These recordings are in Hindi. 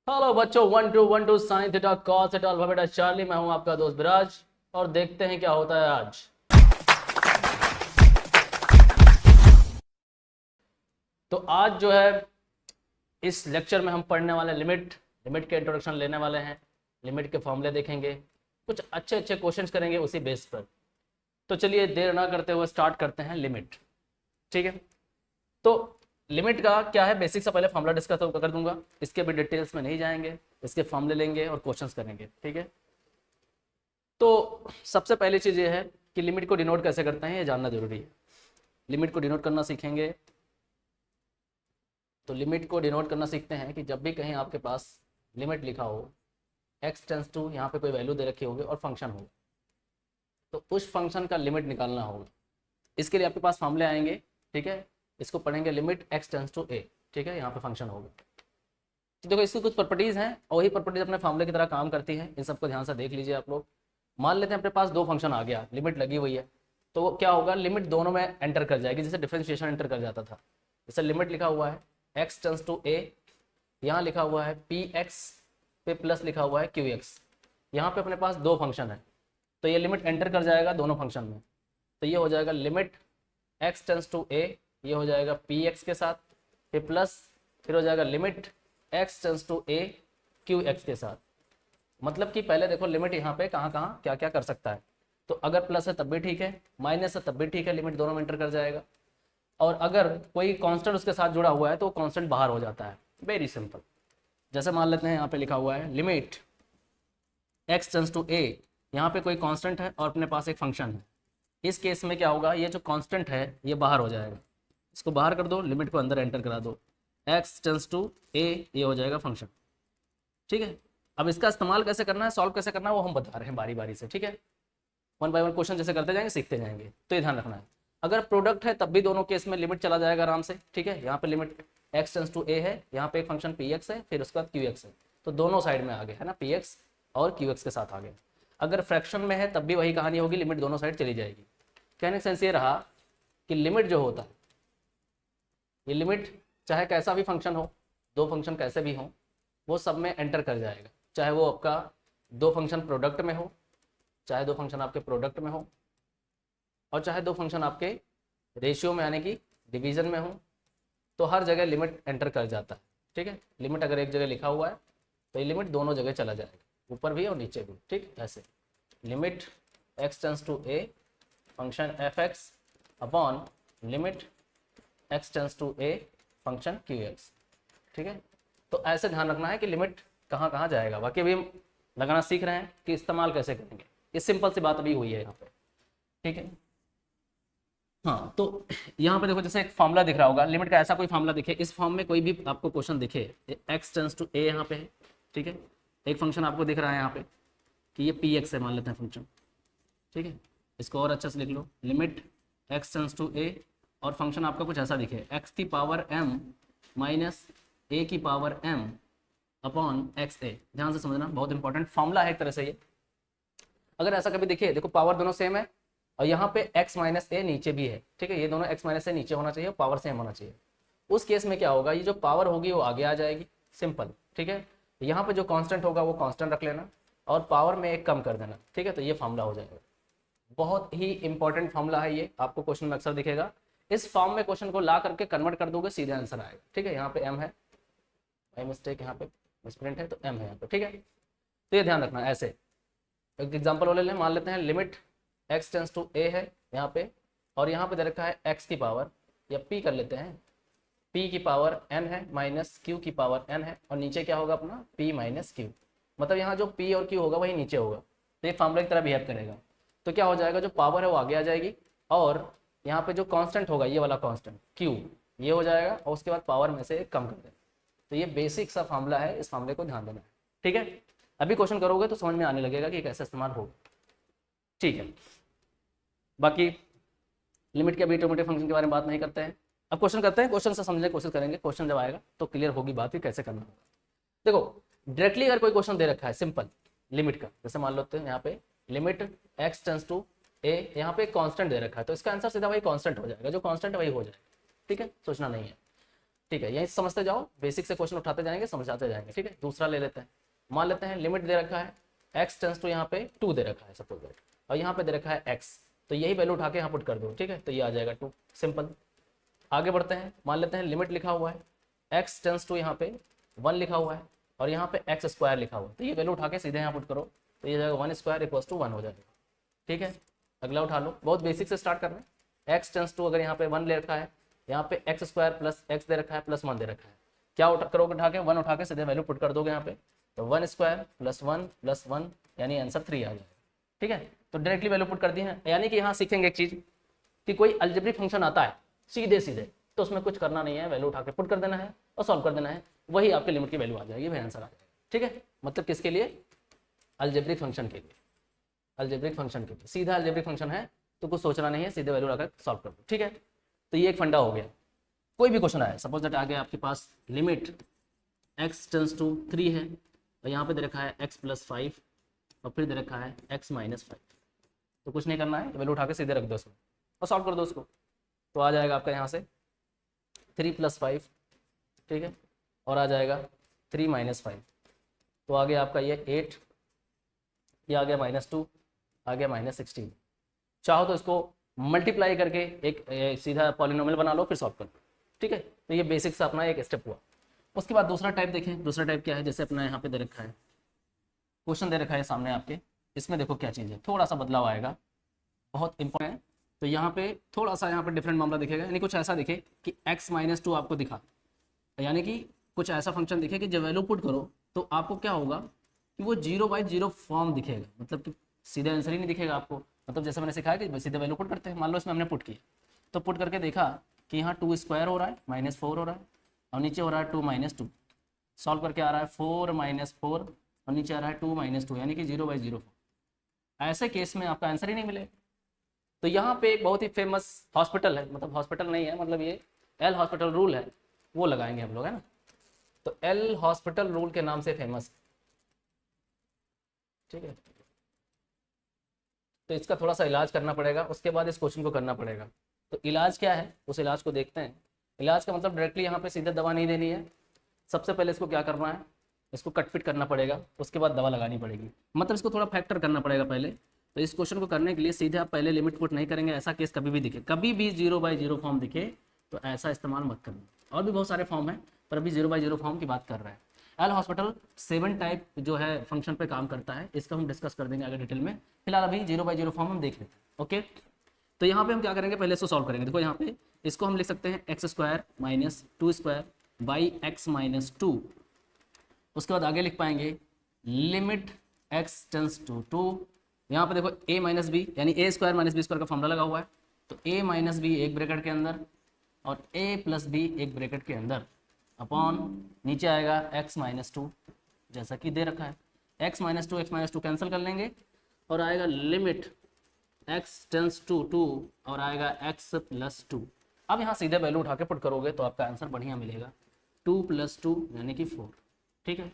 हेलो बच्चों, 1 2 1 2 sine theta cos theta alpha beta Charlie. मैं हूं आपका दोस्त विराज और देखते हैं क्या होता है आज। तो आज जो है इस लेक्चर में हम पढ़ने वाले लिमिट लिमिट के इंट्रोडक्शन लेने वाले हैं। लिमिट के फॉर्मूले देखेंगे, कुछ अच्छे अच्छे क्वेश्चंस करेंगे उसी बेस पर। तो चलिए देर ना करते हुए स्टार्ट करते हैं लिमिट। ठीक है, तो लिमिट का क्या है, बेसिक से पहले फॉर्मूला डिस्कस कर दूंगा। इसके भी डिटेल्स में नहीं जाएंगे, इसके फॉर्मूले लेंगे और क्वेश्चंस करेंगे। ठीक है, तो सबसे पहली चीज़ ये है कि लिमिट को डिनोट कैसे करते हैं, ये जानना जरूरी है। लिमिट को डिनोट करना सीखेंगे तो लिमिट को डिनोट करना सीखते हैं कि जब भी कहीं आपके पास लिमिट लिखा हो, एक्स टेंस टू, यहाँ पे कोई वैल्यू दे रखी होगी और फंक्शन हो, तो उस फंक्शन का लिमिट निकालना होगा। इसके लिए आपके पास फॉर्मूले आएंगे। ठीक है, इसको पढ़ेंगे लिमिट एक्स टेंस टू ए। ठीक है, यहाँ पे फंक्शन होगा। तो देखो इसकी कुछ प्रॉपर्टीज़ हैं और वही प्रॉपर्टीज अपने फॉर्मूले की तरह काम करती हैं। इन सबको ध्यान से देख लीजिए आप लोग। मान लेते हैं अपने पास दो फंक्शन आ गया, लिमिट लगी हुई है, तो क्या होगा, लिमिट दोनों में एंटर कर जाएगी, जैसे डिफरेंशिएशन एंटर कर जाता था। जैसे लिमिट लिखा हुआ है एक्स टेंस टू ए, यहाँ लिखा हुआ है पी एक्स पे प्लस लिखा हुआ है क्यू एक्स। यहाँ पे अपने पास दो फंक्शन है, तो ये लिमिट एंटर कर जाएगा दोनों फंक्शन में। तो ये हो जाएगा लिमिट एक्स टेंस टू ए, ये हो जाएगा पी एक्स के साथ, फिर प्लस, फिर हो जाएगा limit x tends to a q x के साथ। मतलब कि पहले देखो लिमिट यहाँ पे कहाँ कहाँ क्या क्या कर सकता है। तो अगर प्लस है तब भी ठीक है, माइनस है तब भी ठीक है, लिमिट दोनों में एंटर कर जाएगा। और अगर कोई कांस्टेंट उसके साथ जुड़ा हुआ है तो कांस्टेंट बाहर हो जाता है। Very simple. जैसे मान लेते हैं यहाँ पे लिखा हुआ है लिमिट एक्स टेंस टू ए, यहाँ पे कोई कांस्टेंट है और अपने पास एक फंक्शन है। इस केस में क्या होगा, ये जो कांस्टेंट है ये बाहर हो जाएगा, इसको बाहर कर दो, लिमिट को अंदर एंटर करा दो, एक्स टेंस टू ए, ये हो जाएगा फंक्शन। ठीक है, अब इसका इस्तेमाल कैसे करना है, सॉल्व कैसे करना है, वो हम बता रहे हैं बारी बारी से। ठीक है, वन बाय वन क्वेश्चन जैसे करते जाएंगे सीखते जाएंगे, तो ये ध्यान रखना है। अगर प्रोडक्ट है तब भी दोनों केस में लिमिट चला जाएगा आराम से। ठीक है, यहाँ पे लिमिट एक्स टेंस टू ए है, यहाँ पे एक फंक्शन पी एक्स है, फिर उसके बाद क्यू एक्स है, तो दोनों साइड में आ गए है ना, पी एक्स और क्यू एक्स के साथ आ गए। अगर फ्रैक्शन में है तब भी वही कहानी होगी, लिमिट दोनों साइड चली जाएगी। कहने का सेंस ये रहा कि लिमिट जो होता है, ये लिमिट चाहे कैसा भी फंक्शन हो, दो फंक्शन कैसे भी हो, वो सब में एंटर कर जाएगा। चाहे वो आपका दो फंक्शन प्रोडक्ट में हो, चाहे दो फंक्शन आपके प्रोडक्ट में हो, और चाहे दो फंक्शन आपके रेशियो में यानी कि डिवीजन में हो, तो हर जगह लिमिट एंटर कर जाता है। ठीक है, लिमिट अगर एक जगह लिखा हुआ है तो ये लिमिट दोनों जगह चला जाएगा, ऊपर भी और नीचे भी। ठीक, ऐसे limit x tends to a function f x upon limit x tends to a function q x. ठीक है, तो ऐसे ध्यान रखना है कि लिमिट कहाँ कहाँ जाएगा। बाकी अभी हम लगाना सीख रहे हैं कि इस्तेमाल कैसे करेंगे, ये सिंपल सी बात अभी हुई है यहाँ पे। ठीक है, हाँ, तो यहाँ पे देखो जैसे एक फॉर्मूला दिख रहा होगा लिमिट का, ऐसा कोई फॉर्मूला दिखे, इस फॉर्म में कोई भी आपको क्वेश्चन दिखे, एक्स टेंस टू ए यहाँ पे है। ठीक है, एक फंक्शन आपको दिख रहा है यहाँ पे कि ये पी एक्स है, मान लेते हैं फंक्शन। ठीक है, इसको और अच्छे से लिख लो, लिमिट एक्स टेंस टू ए, और फंक्शन आपका कुछ ऐसा दिखे, एक्स की पावर एम माइनस ए की पावर एम अपॉन एक्स ए। ध्यान से समझना, बहुत इंपॉर्टेंट फॉर्मूला है एक तरह से ये। अगर ऐसा कभी देखिए, देखो पावर दोनों सेम है और यहाँ पे x माइनस ए नीचे भी है। ठीक है, ये दोनों x माइनस ए नीचे होना चाहिए, पावर सेम होना चाहिए। उस केस में क्या होगा, ये जो पावर होगी वो आगे आ जाएगी, सिंपल। ठीक है, यहाँ पे जो कांस्टेंट होगा वो कांस्टेंट रख लेना और पावर में एक कम कर देना। ठीक है, तो ये फॉर्मूला हो जाएगा। बहुत ही इंपॉर्टेंट फॉर्मूला है ये, आपको क्वेश्चन में अक्सर दिखेगा। इस फॉर्म में क्वेश्चन को ला करके कन्वर्ट कर दोगे, सीधे आंसर आएगा। ठीक है, यहाँ पे m है, बाई मिस्टेक यहाँ पे मिसप्रिंट है, तो m है यहाँ पे। ठीक है, तो ये ध्यान रखना। ऐसे एक एग्जाम्पल वाले लें, मान लेते हैं लिमिट एक्स टेंस टू ए है यहाँ पे, और यहाँ पे दे रखा है एक्स की पावर, या p कर लेते हैं, p की पावर n है माइनस q की पावर n है, और नीचे क्या होगा अपना p माइनस q। मतलब यहाँ जो p और q होगा वही नीचे होगा, तो ये फॉर्मूला की तरह बिहेव करेगा। तो क्या हो जाएगा, जो पावर है वो आगे आ जाएगी, और यहाँ पे जो कांस्टेंट होगा ये वाला कांस्टेंट q, ये हो जाएगा, और उसके बाद पावर में से एक कम कर देगा। तो ये बेसिक सा फॉर्मूला है, इस फॉर्मूले को ध्यान देना है। ठीक है, अभी क्वेश्चन करोगे तो समझ में आने लगेगा कि कैसे इस्तेमाल होगा। ठीक है, बाकी लिमिट के अभी ऑटोमेटिक फंक्शन के बारे में बात नहीं करते हैं। अब क्वेश्चन करते हैं, क्वेश्चन से समझने की कोशिश करेंगे। क्वेश्चन जब आएगा तो क्लियर होगी बात कि कैसे करना होगा। देखो डायरेक्टली अगर कोई क्वेश्चन दे रखा है सिंपल लिमिट का, जैसे मान लो यहाँ पे लिमिट एक्स टेंस टू ए, यहाँ पे कांस्टेंट दे रखा है, तो इसका आंसर सीधा वही कांस्टेंट हो जाएगा, जो कांस्टेंट वही हो जाएगा। ठीक है, सोचना नहीं है। ठीक है, यही समझते जाओ, बेसिक से क्वेश्चन उठाते जाएंगे, समझाते जाएंगे। ठीक है, दूसरा ले लेते हैं। मान लेते हैं लिमिट दे रखा है x टेंस टू यहाँ पे 2 दे रखा है सपोज दैट, और यहाँ पे दे रखा है x, तो यही वैल्यू उठा के यहाँ पुट कर दो। ठीक है, तो ये आ जाएगा 2, सिंपल। आगे बढ़ते हैं, मान लेते हैं लिमिट लिखा हुआ है x टेंस टू यहाँ पे 1 लिखा हुआ है और यहाँ पे x स्क्वायर लिखा हुआ है, तो ये वैल्यू उठा के सीधे यहाँ पुट करो, तो ये जाएगा 1 स्क्वायर इक्वल्स टू 1 हो जाएगा। ठीक है, अगला उठा लो, बहुत बेसिक से स्टार्ट करना है। x टेंस टू अगर यहाँ पे 1 ले रखा है, यहाँ पे x स्क्वायर प्लस x दे रखा है प्लस 1 दे रखा है, क्या करोगे उठा के 1 उठा के सीधे वैल्यू पुट कर दोगे यहाँ पे, तो 1 स्क्वायर प्लस 1 प्लस 1 यानी आंसर 3 आ जाएगा। ठीक है, तो डायरेक्टली वैल्यू पुट कर दी है। यानी कि यहाँ सीखेंगे एक चीज कि कोई अलजेब्रिक फंक्शन आता है सीधे सीधे, तो उसमें कुछ करना नहीं है, वैल्यू उठा के पुट कर देना है और सॉल्व कर देना है, वही आपके लिमिट की वैल्यू आ जाएगी, वही आंसर आ जाएगा। ठीक है, मतलब किसके लिए, अलजेब्रिक फंक्शन के लिए, अलजेब्रिक फंक्शन के लिए। सीधा अलजेब्रिक फंक्शन है तो कुछ सोचना नहीं है, सीधे वैल्यू लगाकर सॉल्व कर दो। ठीक है, तो ये एक फंडा हो गया। कोई भी क्वेश्चन आया, सपोज दैट आ गया आपके पास लिमिट x टेंस टू 3 है और यहाँ पे दे रखा है x प्लस 5 और फिर दे रखा है x माइनस 5, तो कुछ नहीं करना है, वैल्यू उठा के सीधे रख दो उसको और सॉल्व कर दो उसको, तो आ जाएगा आपका यहाँ से 3 प्लस 5, ठीक है, और आ जाएगा 3 माइनस 5, तो आ गया आपका ये 8, ये आ गया -2, आ गया -16। चाहो तो इसको मल्टीप्लाई करके एक सीधा पॉलिनोमियल बना लो फिर सॉल्व कर लो। ठीक है, तो ये बेसिक सा अपना एक स्टेप हुआ। उसके बाद दूसरा टाइप देखें, दूसरा टाइप क्या है, जैसे अपना यहाँ पे दे रखा है क्वेश्चन दे रखा है सामने आपके, इसमें देखो क्या चीज़ है, थोड़ा सा बदलाव आएगा, बहुत इंपॉर्टेंट है। तो यहाँ पे थोड़ा सा यहाँ पे डिफरेंट मामला दिखेगा, यानी कुछ ऐसा दिखे कि x माइनस 2 आपको दिखा, यानी कि कुछ ऐसा फंक्शन दिखे कि जब वैल्यू पुट करो तो आपको क्या होगा कि वो 0/0 फॉर्म दिखेगा, मतलब कि सीधा आंसर ही नहीं दिखेगा आपको। मतलब जैसे मैंने सिखाया कि सीधे वैल्यू पुट करते हैं, मान लो इसमें हमने पुट किया, तो पुट करके देखा कि यहाँ 2 स्क्वायर हो रहा है -4 हो रहा है और नीचे हो रहा है 2 - 2, सॉल्व करके आ रहा है 4 - 4 और नीचे आ रहा है 2 - 2, यानी कि 0/0 फॉर्म। ऐसे केस में आपका आंसर ही नहीं मिलेगा। तो यहाँ पे एक बहुत ही फेमस हॉस्पिटल है, मतलब हॉस्पिटल नहीं है, मतलब ये एल हॉस्पिटल रूल है, वो लगाएंगे हम लोग, है ना। तो एल हॉस्पिटल रूल के नाम से फेमस, ठीक है। तो इसका थोड़ा सा इलाज करना पड़ेगा, उसके बाद इस क्वेश्चन को करना पड़ेगा। तो इलाज क्या है, उस इलाज को देखते हैं। इलाज का मतलब डायरेक्टली यहाँ पे सीधे दवा नहीं देनी है, सबसे पहले इसको क्या करना है, इसको कट फिट करना पड़ेगा, उसके बाद दवा लगानी पड़ेगी, मतलब इसको थोड़ा फैक्टर करना पड़ेगा पहले। तो इस क्वेश्चन को करने के लिए सीधे आप पहले लिमिट पुट नहीं करेंगे, ऐसा केस कभी भी दिखे, कभी भी 0/0 फॉर्म दिखे तो ऐसा इस्तेमाल मत करना। और भी बहुत सारे फॉर्म है पर अभी 0/0 फॉर्म की बात कर रहा है। एल हॉस्पिटल 7 टाइप जो है फंक्शन पे काम करता है, इसका हम डिस्कस कर देंगे आगे डिटेल में, फिलहाल अभी 0/0 फॉर्म हम देख लेते हैं। ओके, तो यहाँ पे हम क्या करेंगे, पहले इसको सॉल्व करेंगे। देखो यहाँ पे इसको हम लिख सकते हैं x² - 2² बाई x - 2। उसके बाद आगे लिख पाएंगे लिमिट x टेंस टू 2, यहाँ पे देखो a - b यानी a² - b² का फॉर्मूला लगा हुआ है, तो a - b एक ब्रैकेट के अंदर और a + b एक ब्रैकेट के अंदर अपॉन नीचे आएगा x - 2 जैसा कि दे रखा है। x - 2 कैंसिल कर लेंगे और आएगा लिमिट x टेंस टू 2 और आएगा x + 2। अब यहाँ सीधे वैल्यू उठा के पुट करोगे तो आपका आंसर बढ़िया मिलेगा, 2 + 2 यानी कि 4। ठीक है,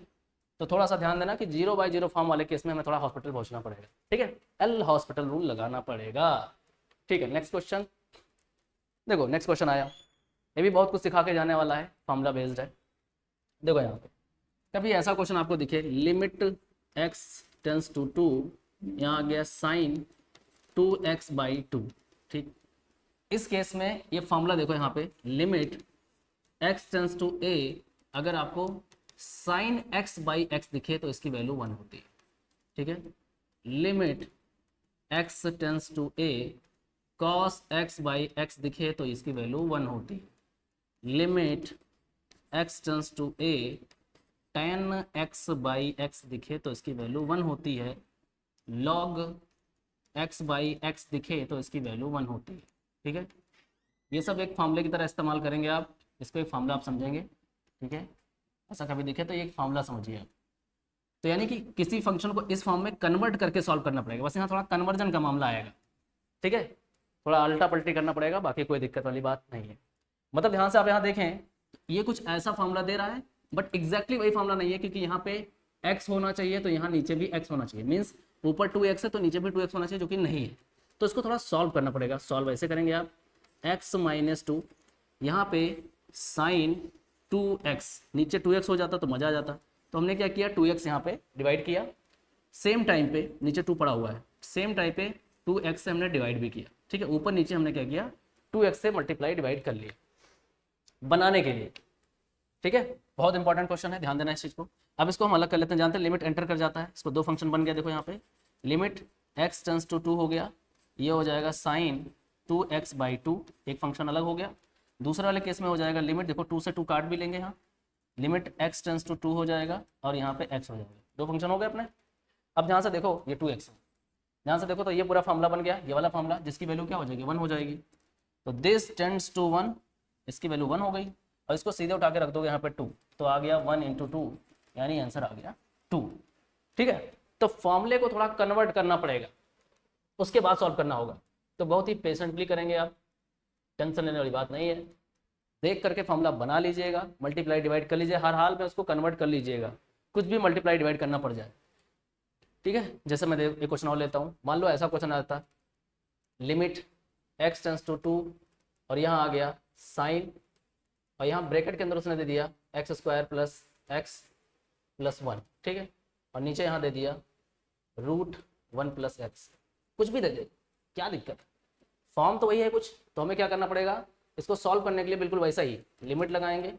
तो थोड़ा सा ध्यान देना कि 0/0 फॉर्म वाले केस में हमें थोड़ा हॉस्पिटल पहुंचना पड़ेगा। ठीक है, एल हॉस्पिटल रूल लगाना पड़ेगा। ठीक है, नेक्स्ट क्वेश्चन देखो, नेक्स्ट क्वेश्चन आया, ये भी बहुत कुछ सिखा के जाने वाला है, फॉर्मूला बेस्ड है। देखो यहाँ पे कभी ऐसा क्वेश्चन आपको दिखे लिमिट x टेंस टू 2, यहाँ आ गया साइन 2x/2। ठीक, इस केस में ये फॉर्मूला देखो यहाँ पे limit x tends to a, अगर आपको साइन x/x दिखे तो इसकी वैल्यू 1 होती है। ठीक है, limit x tends to a cos x/x दिखे तो इसकी वैल्यू 1 होती है। Limit x tends to a tan x/x दिखे तो इसकी वैल्यू 1 होती है। log x/x दिखे तो इसकी वैल्यू 1 होती है। ठीक है, ये सब एक फार्मूले की तरह इस्तेमाल करेंगे आप, इसको एक फार्मूला आप समझेंगे। ठीक है, ऐसा कभी दिखे तो ये एक फार्मूला समझिए आप। तो यानी कि किसी फंक्शन को इस फॉर्म में कन्वर्ट करके सॉल्व करना पड़ेगा, बस यहाँ थोड़ा कन्वर्जन का मामला आएगा। ठीक है, थोड़ा अल्टा पल्टी करना पड़ेगा, बाकी कोई दिक्कत वाली बात नहीं है। मतलब ध्यान से आप यहाँ देखें, ये कुछ ऐसा फार्मूला दे रहा है बट एग्जैक्टली वही फार्मूला नहीं है, क्योंकि यहाँ पे x होना चाहिए तो यहाँ नीचे भी x होना चाहिए, मीन्स ऊपर 2x है तो नीचे भी 2x होना चाहिए, जो कि नहीं है। तो इसको थोड़ा सॉल्व करना पड़ेगा। सॉल्व ऐसे करेंगे आप x - 2, यहाँ पे साइन 2x, नीचे 2x हो जाता तो मज़ा आ जाता। तो हमने क्या किया, 2x यहाँ पे डिवाइड किया, सेम टाइम पे नीचे 2 पड़ा हुआ है, सेम टाइम पे 2x से हमने डिवाइड भी किया, ठीक है। ऊपर नीचे हमने क्या किया, 2x से मल्टीप्लाई डिवाइड कर लिया बनाने के लिए, ठीक है। बहुत इंपॉर्टेंट क्वेश्चन है, ध्यान देना इस चीज़ को। अब इसको हम अलग कर लेते हैं, जानते हैं लिमिट एंटर कर जाता है, इसको दो फंक्शन बन गया, देखो यहाँ पे लिमिट x टेंस टू 2 हो गया, ये हो जाएगा साइन 2x/2, एक फंक्शन अलग हो गया। दूसरे वाले केस में हो जाएगा लिमिट, देखो 2 से 2 काट भी लेंगे यहाँ, लिमिट x टेंस टू 2 हो जाएगा और यहाँ पे x हो जाएगा, दो फंक्शन हो गए अपने। अब जहाँ से देखो ये 2x है, ध्यान से देखो तो ये पूरा फार्मूला बन गया, ये वाला फार्मूला जिसकी वैल्यू क्या हो जाएगी, 1 हो जाएगी। तो दिस टेंड्स टू 1, इसकी वैल्यू 1 हो गई, और इसको सीधे उठा के रख दोगे यहाँ पे 2, तो आ गया 1 × 2, यानी आंसर आ गया 2, ठीक है। तो फॉर्मूले को थोड़ा कन्वर्ट करना पड़ेगा, उसके बाद सॉल्व करना होगा, तो बहुत ही पेशेंटली करेंगे आप, टेंशन लेने वाली बात नहीं है। देख करके फॉर्मूला बना लीजिएगा, मल्टीप्लाई डिवाइड कर लीजिए, हर हाल में उसको कन्वर्ट कर लीजिएगा, कुछ भी मल्टीप्लाई डिवाइड करना पड़ जाए, ठीक है। जैसे मैं एक क्वेश्चन और लेता हूँ, मान लो ऐसा क्वेश्चन आता है, लिमिट x टेंस टू 2 और यहाँ आ गया साइन, और यहाँ ब्रैकेट के अंदर उसने दे दिया x² + x + 1, ठीक है, और नीचे यहाँ दे दिया √1 + x, कुछ भी दे दे, क्या दिक्कत, फॉर्म तो वही है कुछ। तो हमें क्या करना पड़ेगा, इसको सॉल्व करने के लिए बिल्कुल वैसा ही लिमिट लगाएंगे,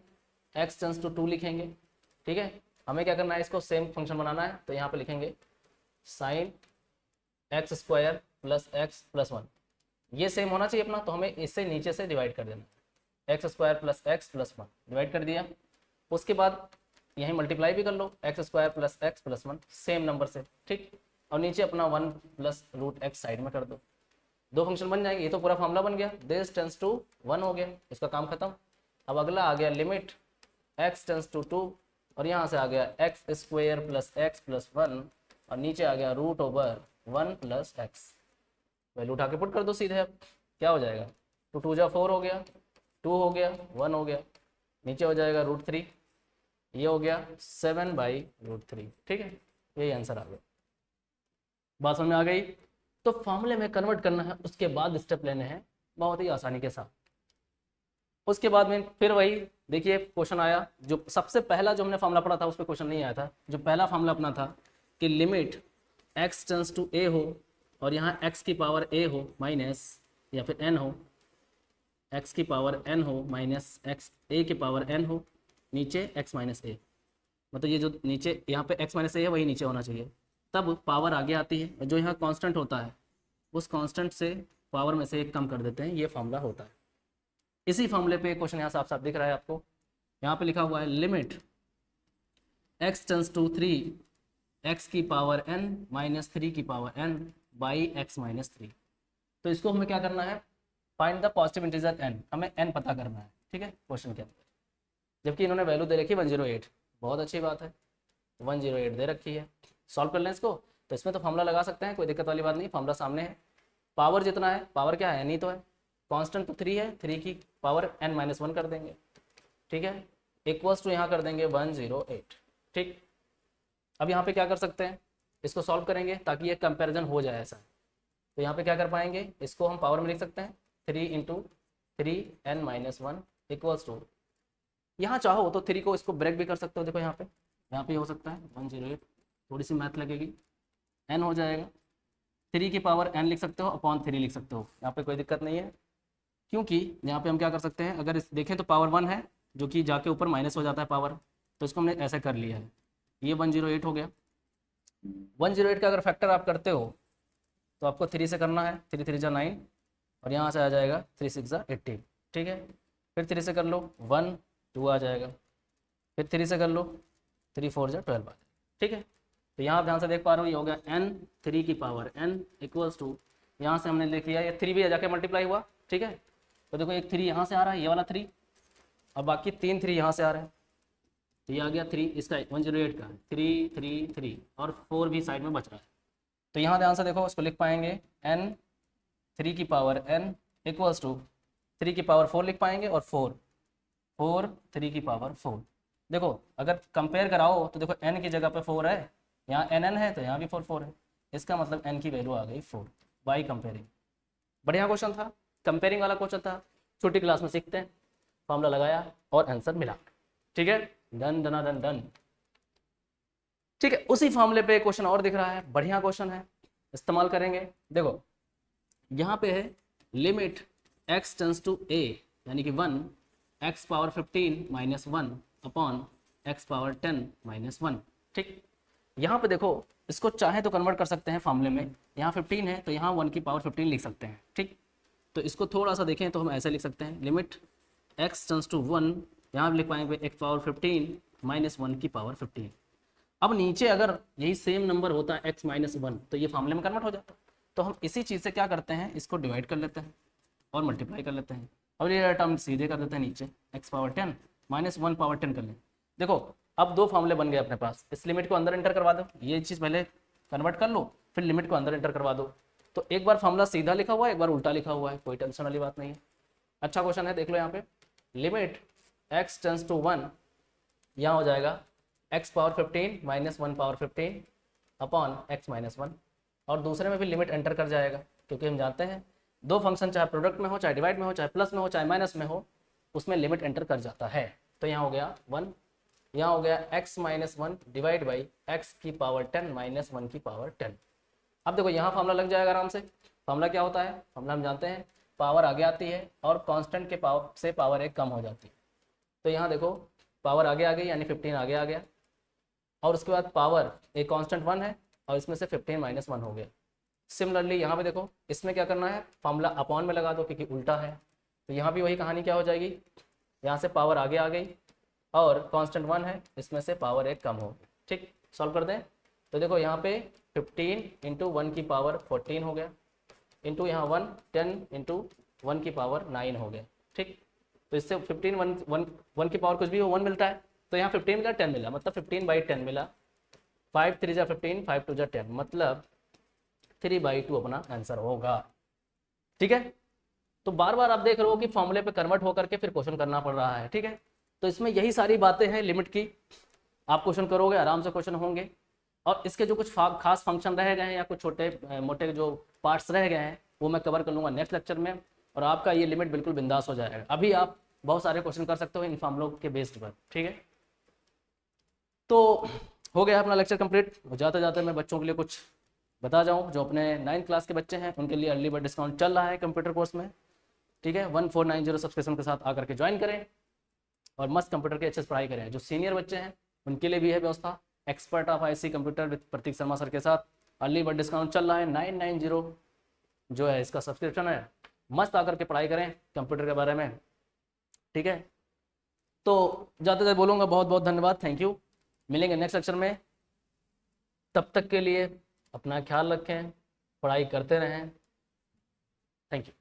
x टेंस टू 2 लिखेंगे, ठीक है। हमें क्या करना है, इसको सेम फंक्शन बनाना है, तो यहाँ पे लिखेंगे साइन x² + x + 1, ये सेम होना चाहिए अपना, तो हमें इससे नीचे से डिवाइड कर देना, x² + x + 1 डिवाइड कर दिया, उसके बाद यहीं मल्टीप्लाई भी कर लो, x² + x + 1 सेम नंबर से, ठीक, और नीचे अपना 1 + √x साइड में कर दो, दो फंक्शन बन जाएंगे। ये तो पूरा फार्मूला बन गया, दिस टेंस टू 1 हो गया, इसका काम खत्म। अब अगला आ गया लिमिट x टेंस टू 2, और यहाँ से आ गया x² + x + 1, और नीचे आ गया √1 + x, वैल्यू उठा के पुट कर दो सीधे। अब क्या हो जाएगा, 2 × 2 = 4 हो गया, 2 हो गया, 1 हो गया, नीचे हो जाएगा √3, ये हो गया 7/√3, ठीक है, यही आंसर आ गया। बात समझ में आ गई। तो फॉर्मूले में कन्वर्ट करना है, उसके बाद स्टेप लेने हैं बहुत ही आसानी के साथ। उसके बाद में फिर वही देखिए क्वेश्चन आया, जो सबसे पहला जो हमने फॉर्मूला पढ़ा था उस पर क्वेश्चन नहीं आया था। जो पहला फॉर्मूला अपना था कि limit x tends to a हो और यहाँ x की पावर a हो माइनस या फिर n हो, x की पावर n हो माइनस x a की पावर n हो, नीचे x माइनस a, मतलब ये जो नीचे यहाँ पे x माइनस a है वही नीचे होना चाहिए, तब पावर आगे आती है। जो यहाँ कांस्टेंट होता है उस कांस्टेंट से पावर में से एक कम कर देते हैं, ये फॉर्मूला होता है। इसी फॉर्मूले पे क्वेश्चन यहाँ साफ साफ दिख रहा है आपको, यहाँ पे लिखा हुआ है limit x tends to 3 x की पावर n माइनस 3 की power n by x minus 3। तो इसको हमें क्या करना है, find the positive integer n, हमें n पता करना है, ठीक है, क्वेश्चन के अंदर। जबकि इन्होंने वैल्यू दे रखी है 108, बहुत अच्छी बात है, 108 दे रखी है। सॉल्व कर लें इसको, तो इसमें तो फॉर्मूला लगा सकते हैं, कोई दिक्कत वाली बात नहीं, फॉर्मूला सामने है। पावर जितना है, पावर क्या है, नहीं तो है, कांस्टेंट तो 3 है, 3 की पावर n-1 कर देंगे, ठीक है, इक्वल्स टू यहाँ कर देंगे 108, ठीक। अब यहाँ पे क्या कर सकते हैं, इसको सॉल्व करेंगे ताकि ये कंपैरिजन हो जाए ऐसा। तो यहाँ पे क्या कर पाएंगे, इसको हम पावर में लिख सकते हैं 3 × 3n-1 इक्वल्स टू, यहाँ चाहो तो 3 को इसको ब्रेक भी कर सकते हो, देखो यहाँ पे हो सकता है 108, थोड़ी सी मैथ लगेगी, n हो जाएगा, 3 की पावर n लिख सकते हो अपॉन 3 लिख सकते हो, यहाँ पे कोई दिक्कत नहीं है, क्योंकि यहाँ पे हम क्या कर सकते हैं, अगर इस देखें तो पावर 1 है जो कि जाके ऊपर माइनस हो जाता है पावर, तो इसको हमने ऐसा कर लिया है, ये 108 हो गया। 108 का अगर फैक्टर आप करते हो तो आपको 3 से करना है, 3 3 जा 9, और यहाँ से आ जाएगा 3 6 जा 18, ठीक है। फिर 3 से कर लो 1 2 आ जाएगा, फिर 3 से कर लो 3 4 जा 12 आ जाएगा, ठीक है। तो यहाँ आप ध्यान से देख पा रहे हो, ये हो गया n 3 की पावर n इक्वल्स टू, यहाँ से हमने लिख लिया ये 3 भी जाके मल्टीप्लाई हुआ, ठीक है। तो देखो एक 3 यहाँ से आ रहा है, ये वाला 3, और बाकी 3 3 यहाँ से आ रहा है, तो ये आ गया 3 इसका 108 का 3 3 3, और 4 भी साइड में बच रहा है। तो यहाँ ध्यान से देखो, इसको लिख पाएंगे n 3 की पावर n इक्वल्स टू 3 की पावर 4 लिख पाएंगे, और 4 3 की पावर 4। देखो अगर कंपेयर कराओ तो देखो n की जगह पे 4 है, यहाँ n है, तो यहाँ भी 4 4 है, इसका मतलब n की वैल्यू आ गई 4 बाई कंपेयरिंग। बढ़िया क्वेश्चन था, कंपेयरिंग वाला क्वेश्चन था, छोटी क्लास में सीखते हैं, फॉर्मूला लगाया और आंसर मिला। ठीक है, डन डना डन डन। ठीक है, उसी फॉर्मूले पे क्वेश्चन और दिख रहा है, बढ़िया क्वेश्चन है, इस्तेमाल करेंगे। देखो यहाँ पे है limit x tends to a यानी कि 1 x power 15 minus 1 upon x power 10 minus 1। ठीक, यहाँ पे देखो इसको चाहे तो कन्वर्ट कर सकते हैं फॉर्मूले में, यहाँ 15 है तो यहाँ 1 की पावर 15 लिख सकते हैं। ठीक, तो इसको थोड़ा सा देखें तो हम ऐसे लिख सकते हैं, लिमिट x टेंस टू 1, यहाँ लिख पाएंगे x पावर 15 माइनस 1 की पावर 15। अब नीचे अगर यही सेम नंबर होता है x माइनस 1 तो ये फॉर्मूले में कन्वर्ट हो जाता। तो हम इसी चीज़ से क्या करते हैं, इसको डिवाइड कर लेते हैं और मल्टीप्लाई कर लेते हैं, और ये टर्म सीधे कर देते हैं नीचे, x पावर 10 माइनस 1 पावर 10 कर लें। देखो अब दो फॉर्मूले बन गए अपने पास, इस लिमिट को अंदर एंटर करवा दो, ये चीज़ पहले कन्वर्ट कर लो, फिर लिमिट को अंदर एंटर करवा दो। तो एक बार फॉर्मूला सीधा लिखा हुआ है, एक बार उल्टा लिखा हुआ है, कोई टेंशन वाली बात नहीं है। अच्छा क्वेश्चन है, देख लो यहाँ पे, लिमिट x टेंस टू 1, यहाँ हो जाएगा x power 15 minus 1 power 15 upon x minus 1, और दूसरे में भी लिमिट एंटर कर जाएगा, क्योंकि हम जानते हैं दो फंक्शन चाहे प्रोडक्ट में हो, चाहे डिवाइड में हो, चाहे प्लस में हो, चाहे माइनस में हो, उसमें लिमिट एंटर कर जाता है। तो यहाँ हो गया 1, यहाँ हो गया x minus 1 divide by x की पावर 10 माइनस 1 की पावर 10। अब देखो यहाँ फॉर्मूला लग जाएगा आराम से। फॉर्मूला क्या होता है, फॉर्मूला हम जानते हैं, पावर आगे आती है और कांस्टेंट के पावर से पावर एक कम हो जाती है। तो यहाँ देखो पावर आगे आ गई यानी 15 आगे आ गया, और उसके बाद पावर एक कांस्टेंट 1 है और इसमें से 15 माइनस 1 हो गया। सिमिलरली यहाँ पे देखो, इसमें क्या करना है, फॉर्मूला अपॉन में लगा दो क्योंकि उल्टा है। तो यहाँ भी वही कहानी क्या हो जाएगी, यहाँ से पावर आगे आ गई और कांस्टेंट 1 है, इसमें से पावर एक कम हो गई। ठीक, सॉल्व कर दें तो देखो यहाँ पे 15 इंटू 1 की पावर 14 हो गया, इंटू यहाँ 1 10 इंटू 1 की पावर 9 हो गया। ठीक, तो इससे 15 1 की पावर कुछ भी हो 1 मिलता है, तो यहाँ 15 मिला 10 मिला, मतलब 15/10 मिला। 5 3 जा 15, 5 2 जा 10, मतलब 3/2 अपना आंसर होगा। ठीक है, तो बार बार आप देख रहे हो कि फॉर्मूले पे कन्वर्ट होकर के फिर क्वेश्चन करना पड़ रहा है। ठीक है, तो इसमें यही सारी बातें हैं लिमिट की, आप क्वेश्चन करोगे आराम से क्वेश्चन होंगे, और इसके जो कुछ खास फंक्शन रह गए हैं या कुछ छोटे मोटे जो पार्ट्स रह गए हैं वो मैं कवर कर लूँगा नेक्स्ट लेक्चर में, और आपका ये लिमिट बिल्कुल बिंदास हो जाएगा। अभी आप बहुत सारे क्वेश्चन कर सकते हो इन फॉर्मूलों के बेस्ड पर। ठीक है, तो हो गया अपना लेक्चर कंप्लीट। जाते जाते मैं बच्चों के लिए कुछ बता जाऊँ, जो अपने 9th क्लास के बच्चे हैं उनके लिए अर्ली बर्ड डिस्काउंट चल रहा है कंप्यूटर कोर्स में। ठीक है, 1490 सब्सक्रिप्शन के साथ आकर के ज्वाइन करें और मस्त कंप्यूटर की अच्छे से पढ़ाई करें। जो सीनियर बच्चे हैं उनके लिए भी है व्यवस्था, expert of IC computer with Prateek Sharma sir के साथ अर्ली बर्ड डिस्काउंट चल रहा है। 990 जो है इसका सब्सक्रिप्शन है, मस्त आकर के पढ़ाई करें कंप्यूटर के बारे में। ठीक है, तो जाते जाते बोलूँगा बहुत बहुत धन्यवाद, थैंक यू। मिलेंगे नेक्स्ट लेक्चर में, तब तक के लिए अपना ख्याल रखें, पढ़ाई करते रहें, थैंक यू।